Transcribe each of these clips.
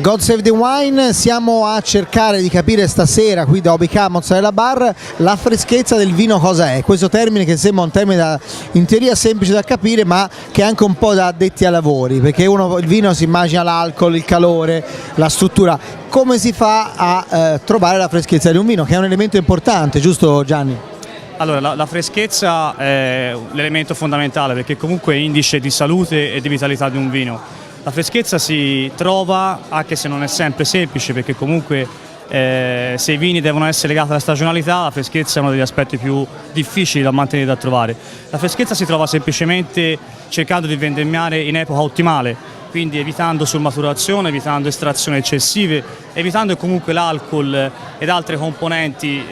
God Save the Wine, siamo a cercare di capire stasera qui da OBK Mozzarella Bar la freschezza del vino cosa è. Questo termine che sembra un termine in teoria semplice da capire, ma che è anche un po' da addetti ai lavori, perché il vino si immagina l'alcol, il calore, la struttura. Come si fa a trovare la freschezza di un vino, che è un elemento importante, giusto Gianni? Allora, la freschezza è l'elemento fondamentale perché comunque è indice di salute e di vitalità di un vino. La freschezza si trova, anche se non è sempre semplice, perché comunque se i vini devono essere legati alla stagionalità, la freschezza è uno degli aspetti più difficili da mantenere e da trovare. La freschezza si trova semplicemente cercando di vendemmiare in epoca ottimale, quindi evitando surmaturazione, evitando estrazioni eccessive, evitando che comunque l'alcol ed altre componenti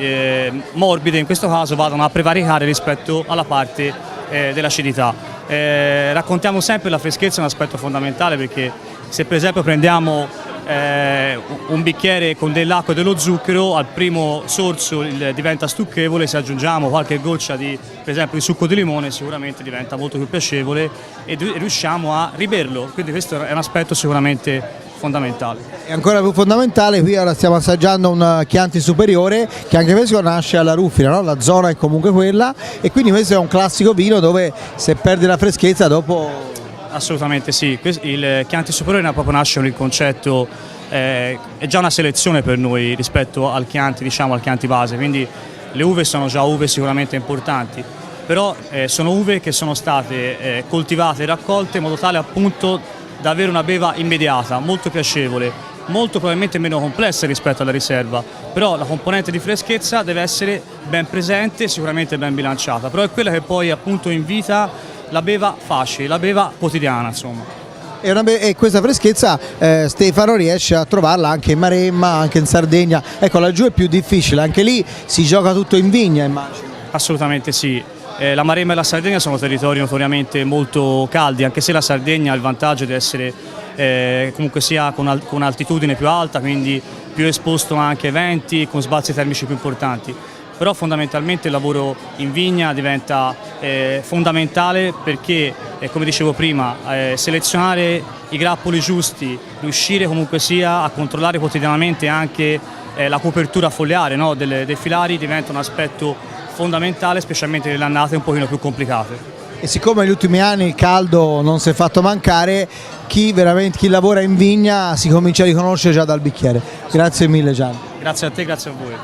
morbide in questo caso vadano a prevaricare rispetto alla parte dell'acidità. Raccontiamo sempre la freschezza è un aspetto fondamentale, perché se per esempio prendiamo un bicchiere con dell'acqua e dello zucchero, al primo sorso diventa stucchevole, se aggiungiamo qualche goccia di, per esempio, di succo di limone, sicuramente diventa molto più piacevole e riusciamo a riberlo, quindi questo è un aspetto sicuramente fondamentale. È ancora più fondamentale, qui ora stiamo assaggiando un Chianti Superiore che anche questo nasce alla Ruffina, no? La zona è comunque quella, e quindi questo è un classico vino dove se perde la freschezza dopo... Assolutamente sì, il Chianti Superiore proprio nasce con il concetto, è già una selezione per noi rispetto al Chianti, diciamo al Chianti base, quindi le uve sono già uve sicuramente importanti, però sono uve che sono state coltivate e raccolte in modo tale appunto da avere una beva immediata, molto piacevole, molto probabilmente meno complessa rispetto alla riserva, però la componente di freschezza deve essere ben presente, sicuramente ben bilanciata, però è quella che poi appunto invita la beva facile, la beva quotidiana, insomma. E questa freschezza Stefano riesce a trovarla anche in Maremma, anche in Sardegna. Ecco, laggiù è più difficile, anche lì si gioca tutto in vigna, immagino. Assolutamente sì. La Maremma e la Sardegna sono territori notoriamente molto caldi, anche se la Sardegna ha il vantaggio di essere comunque sia con altitudine più alta, quindi più esposto anche ai venti, con sbalzi termici più importanti. Però fondamentalmente il lavoro in vigna diventa fondamentale perché, come dicevo prima, selezionare i grappoli giusti, riuscire comunque sia a controllare quotidianamente anche la copertura fogliare, no, dei filari diventa un aspetto fondamentale, specialmente nelle annate un pochino più complicate. E siccome negli ultimi anni il caldo non si è fatto mancare, chi lavora in vigna si comincia a riconoscere già dal bicchiere. Grazie mille Gianni. Grazie a te, grazie a voi.